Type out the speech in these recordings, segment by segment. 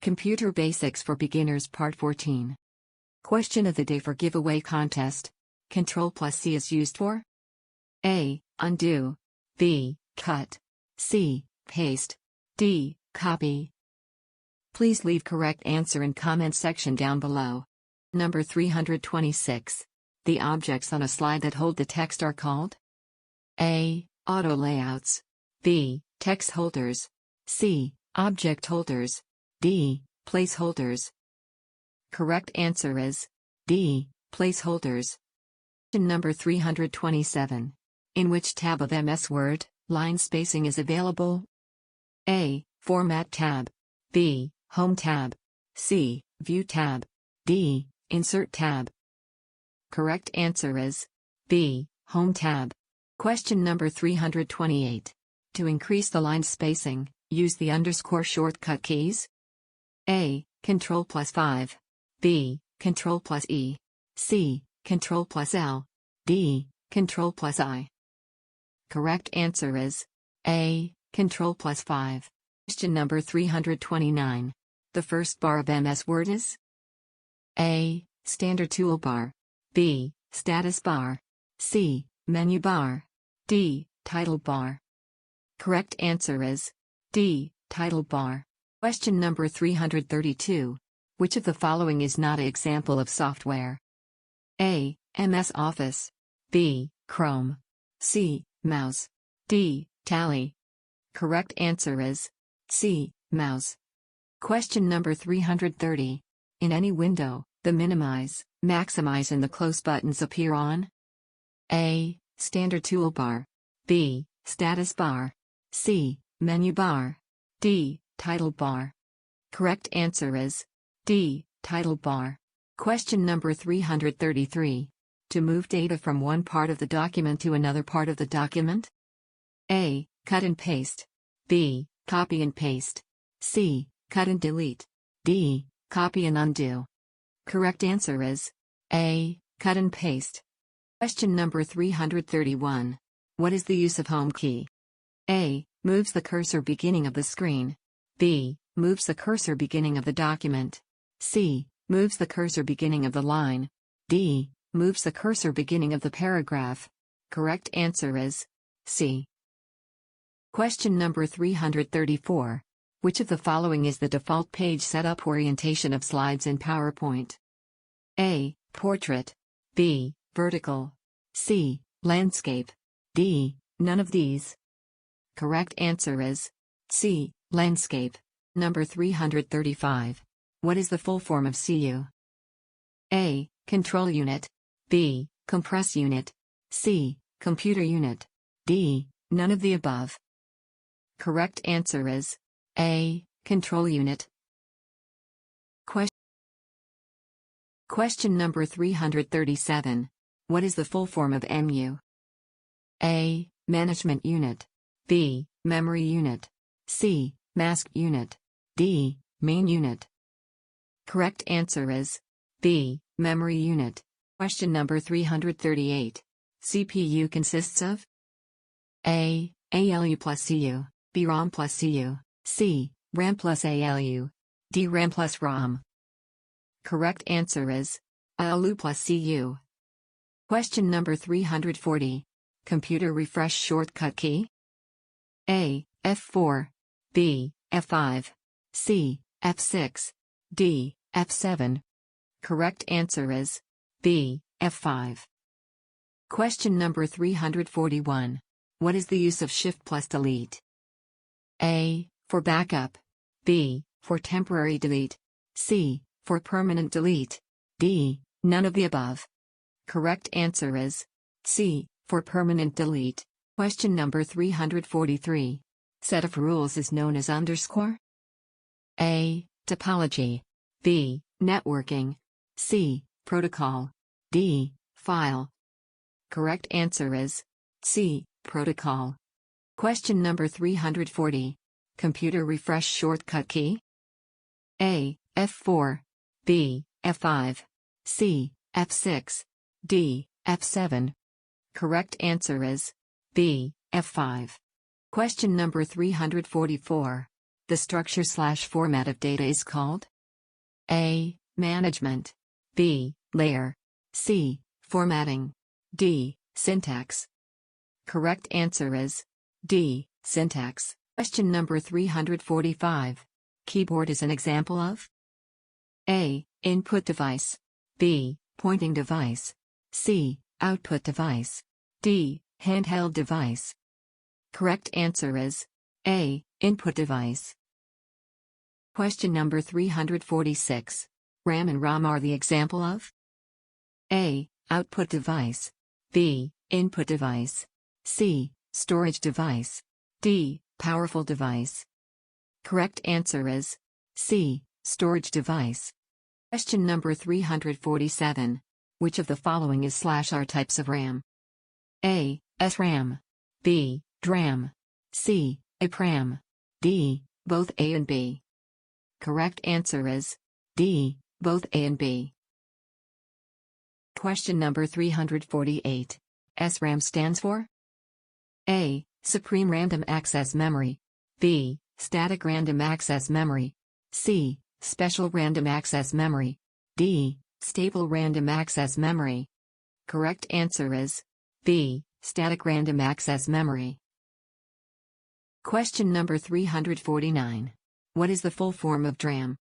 Computer Basics for Beginners Part 14. Question of the day for giveaway contest. Ctrl+C is used for A. Undo. B. Cut. C. Paste. D. Copy. Please leave correct answer in comment section down below. Number 326. The objects on a slide that hold the text are called A. Auto layouts. B. Text holders. C. Object holders. D. Placeholders. Correct answer is D. Placeholders. Number 327. In which tab of MS Word, line spacing is available? A. Format tab. B. Home tab. C. View tab. D. Insert tab. Correct answer is B. Home tab. Question number 328. To increase the line spacing, use the underscore shortcut keys. A. Ctrl+5. B. Ctrl+E. C. Ctrl+L. D. Ctrl+I. Correct answer is A. Ctrl+5. Question number 329. The first bar of MS Word is A. Standard toolbar. B. Status bar. C. Menu bar. D. Title bar. Correct answer is D. Title bar. Question number 332. Which of the following is not an example of software? A. MS Office. B. Chrome. C. Mouse. D. Tally. Correct answer is C. Mouse. Question number 330. In any window, the minimize, maximize and the close buttons appear on A. Standard toolbar. B. Status bar. C. Menu bar. D. Title bar. Correct answer is D. Title bar. Question number 333. To move data from one part of the document to another part of the document? A. Cut and paste. B. Copy and paste. C. Cut and delete. D. Copy and undo. Correct answer is A. Cut and paste. Question number 331. What is the use of home key? A. Moves the cursor beginning of the screen. B. Moves the cursor beginning of the document. C. Moves the cursor beginning of the line. D. Moves the cursor beginning of the paragraph. Correct answer is C. Question number 334. Which of the following is the default page setup orientation of slides in PowerPoint? A. Portrait. B. Vertical. C. Landscape. D. None of these. Correct answer is C. Landscape. Number 335. What is the full form of CU? A. Control unit. B. Compress unit. C. Computer unit. D. None of the above. Correct answer is A. Control unit. Question number 337. What is the full form of MU? A. Management unit. B. Memory unit. C. Mask unit. D. Main unit. Correct answer is B. Memory unit. Question number 338. CPU consists of A. ALU plus CU. B. ROM plus CU. C. RAM plus ALU. D. RAM plus ROM. Correct answer is ALU plus CU. Question number 340. Computer refresh shortcut key? A. F4. B. F5. C. F6. D. F7. Correct answer is B. F5. Question number 341. What is the use of Shift plus Delete? A. For backup. B. For temporary delete. C. For permanent delete. D. None of the above. Correct answer is C. For permanent delete. Question number 343. Set of rules is known as underscore? A. Topology. B. Networking. C. Protocol. D. File. Correct answer is C. Protocol. Question number 340. Computer refresh shortcut key? A. F4. B. F5. C. F6. D. F7. Correct answer is B. F5. Question number 344. the structure/format of data is called? A. Management. B. Layer. C. Formatting. D. Syntax. Correct answer is D. Syntax. Question number 345. Keyboard is an example of? A. Input device. B. Pointing device. C. Output device. D. Handheld device. Correct answer is A. Input device. Question number 346. RAM and ROM are the example of? A. Output device. B. Input device. C. Storage device. D. Powerful device. Correct answer is C. Storage device. Question number 347. Which of the following is /R types of RAM? A. SRAM. B. DRAM. C. EPRAM. D. Both A and B. Correct answer is D. Both A and B. Question number 348. SRAM stands for? A. Supreme Random Access Memory. B. Static Random Access Memory. C. Special Random Access Memory. D. Stable Random Access Memory. Correct answer is B. Static Random Access Memory. Question number 349. What is the full form of DRAM?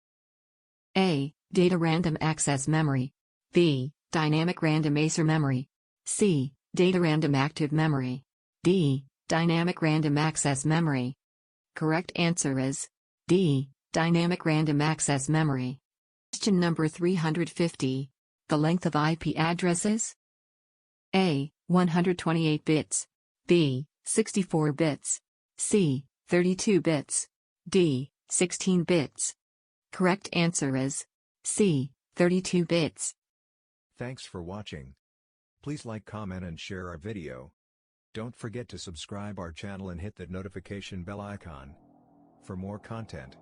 A. Data Random Access Memory. B. Dynamic Random Access Memory. C. Data Random Active Memory. D. Dynamic Random Access Memory. Correct answer is D. Dynamic Random Access Memory. Question number 350. The length of IP addresses? A. 128 bits. B. 64 bits. C. 32 bits. D. 16 bits. Correct answer is C. 32 bits. Thanks for watching. Please like, comment and share our video. Don't forget to subscribe our channel and hit that notification bell icon. For more content,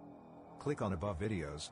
click on above videos.